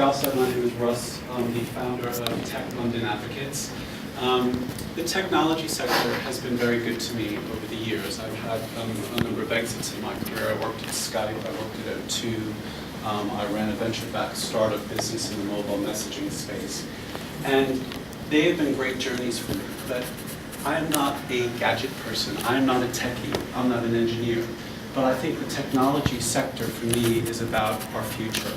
Gal said, my name is Russ. I'm the founder of Tech London Advocates. The technology sector has been very good to me over the years. I've had a number of exits in my career. I worked at Skype, I worked at O2, I ran a venture-backed startup business in the mobile messaging space. And they have been great journeys for me, but I am not a gadget person. I am not a techie. I'm not an engineer. But I think the technology sector for me is about our future.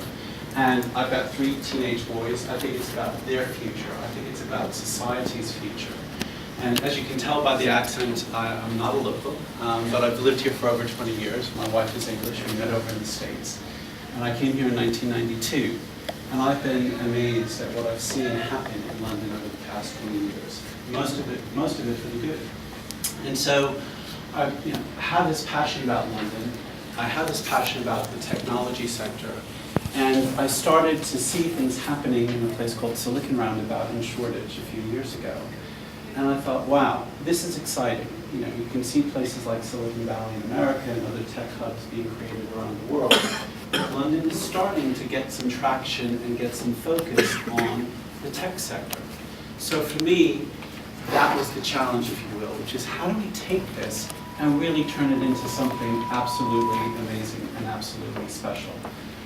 And I've got 3 teenage boys. I think it's about their future. I think it's about society's future. And as you can tell by the accent, I'm not a local, but I've lived here for over 20 years. My wife is English. We met over in the States. And I came here in 1992. And I've been amazed at what I've seen happen in London over the past 20 years. Most of it for the good. And so I have this passion about London. I have this passion about the technology sector. And I started to see things happening in a place called Silicon Roundabout in Shoreditch a few years ago. And I thought, wow, this is exciting. You can see places like Silicon Valley in America and other tech hubs being created around the world. London is starting to get some traction and get some focus on the tech sector. So for me, that was the challenge, if you will, which is how do we take this and really turn it into something absolutely amazing and absolutely special.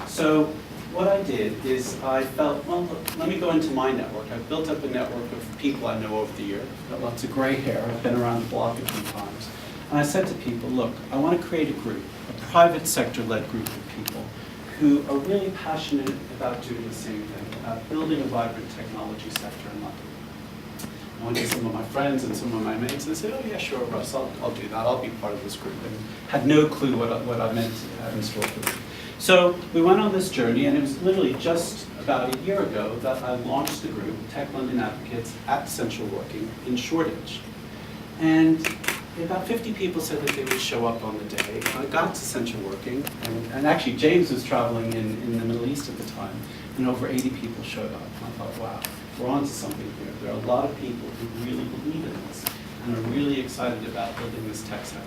So what I did is I felt, well, look, let me go into my network. I've built up a network of people I know over the years. I've got lots of gray hair. I've been around the block a few times. And I said to people, look, I want to create a group, a private sector-led group of people who are really passionate about doing the same thing, about building a vibrant technology sector in London. I went to some of my friends and some of my mates and they said, oh yeah, sure, Russ, I'll do that. I'll be part of this group. And had no clue what I meant to have in store for them. So we went on this journey, and it was literally just about a year ago that I launched the group, Tech London Advocates, at Central Working in Shoreditch. And about 50 people said that they would show up on the day. I got to Central Working, and actually James was traveling in the Middle East at the time, and over 80 people showed up. And I thought, wow, we're onto something here. There are a lot of people who really believe in this and are really excited about building this tech sector.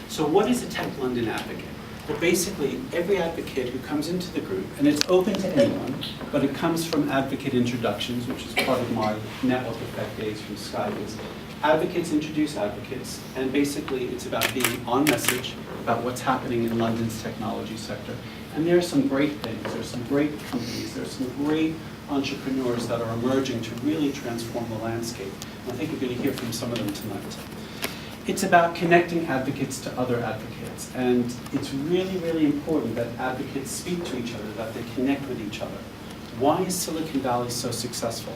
So what is a Tech London Advocate? Well, basically, every advocate who comes into the group, and it's open to anyone, but it comes from advocate introductions, which is part of my network effect days from Skype. Advocates introduce advocates, and basically it's about being on message about what's happening in London's technology sector. And there are some great things, there are some great companies, there are some great entrepreneurs that are emerging to really transform the landscape. And I think you're going to hear from some of them tonight. It's about connecting advocates to other advocates, and it's really, really important that advocates speak to each other, that they connect with each other. Why is Silicon Valley so successful?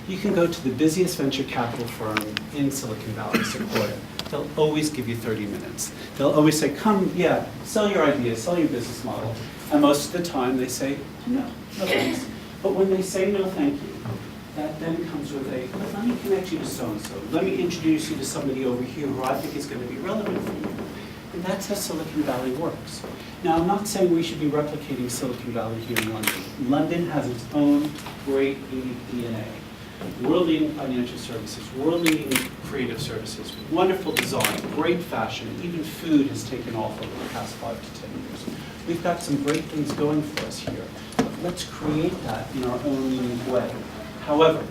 You can go to the busiest venture capital firm in Silicon Valley, Sequoia. They'll always give you 30 minutes. They'll always say, come, yeah, sell your ideas, sell your business model. And most of the time they say, no thanks. But when they say no thank you, that then comes with a, let me connect you to so-and-so. Let me introduce you to somebody over here who I think is going to be relevant for you. And that's how Silicon Valley works. Now, I'm not saying we should be replicating Silicon Valley here in London. London has its own great unique DNA. World-leading financial services, world-leading creative services, wonderful design, great fashion, even food has taken off over the past 5 to 10 years. We've got some great things going for us here. But let's create that in our own unique way. However,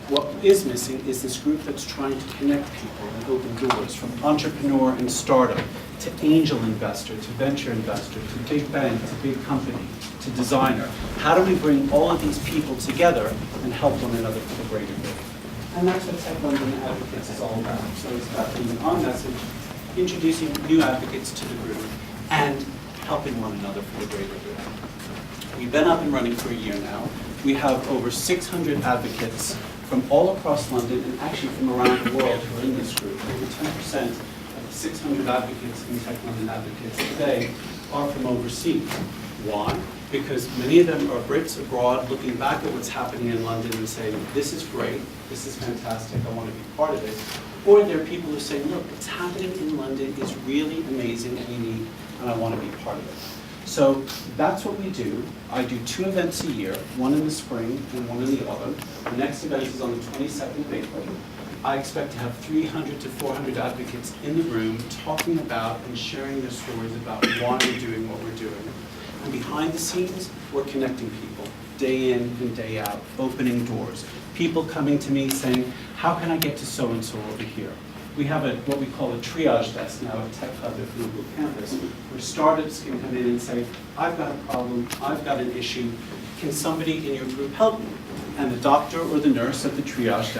what is missing is this group that's trying to connect people and open doors, from entrepreneur and startup to angel investor, to venture investor, to big bank, to big company, to designer. How do we bring all of these people together and help one another for the greater good? And that's what Tech London Advocates is all about. So it's about being on message, introducing new advocates to the group, and helping one another for the greater good. We've been up and running for a year now. We have over 600 advocates from all across London, and actually from around the world, who are in this group. Over 10% of the 600 advocates in Tech London Advocates today are from overseas. Why? Because many of them are Brits abroad looking back at what's happening in London and saying, this is great, this is fantastic, I want to be part of it. Or there are people who say, look, what's happening in London is really amazing and unique, and I want to be part of it. So that's what we do. I do 2 events a year, one in the spring and one in the autumn. The next event is on the 22nd of April. I expect to have 300 to 400 advocates in the room talking about and sharing their stories about why we're doing what we're doing. And behind the scenes, we're connecting people day in and day out, opening doors. People coming to me saying, how can I get to so-and-so over here? We have what we call a triage desk now at Tech Hub at Google Campus, where startups can come in and say, I've got a problem, I've got an issue, can somebody in your group help me? And the doctor or the nurse at the triage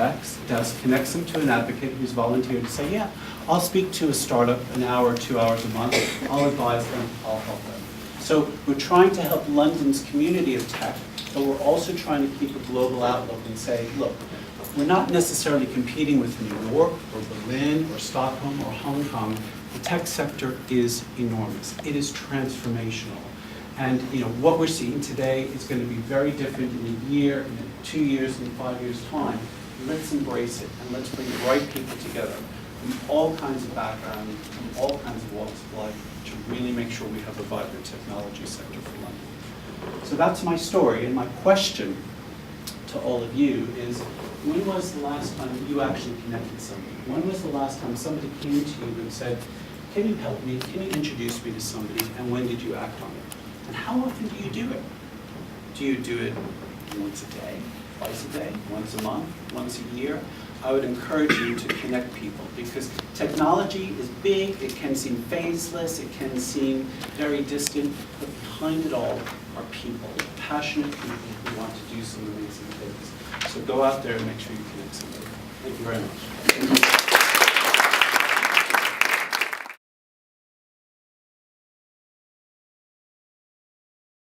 desk connects them to an advocate who's volunteered to say, yeah, I'll speak to a startup an hour, 2 hours a month, I'll advise them, I'll help them. So we're trying to help London's community of tech, but we're also trying to keep a global outlook and say, look, we're not necessarily competing with New York or Berlin or Stockholm or Hong Kong. The tech sector is enormous. It is transformational. And what we're seeing today is going to be very different in a year, in 2 years, in 5 years' time. Let's embrace it and let's bring the right people together from all kinds of backgrounds, from all kinds of walks of life to really make sure we have a vibrant technology sector for London. So that's my story, and my question to all of you is, when was the last time you actually connected somebody? When was the last time somebody came to you and said, can you help me, can you introduce me to somebody, and when did you act on it? And how often do you do it? Do you do it once a day, twice a day, once a month, once a year? I would encourage you to connect people, because technology is big, it can seem phaseless, it can seem very distant, but behind it all are people, passionate people who want to do some amazing things. So go out there and make sure you connect somebody. Thank you very much.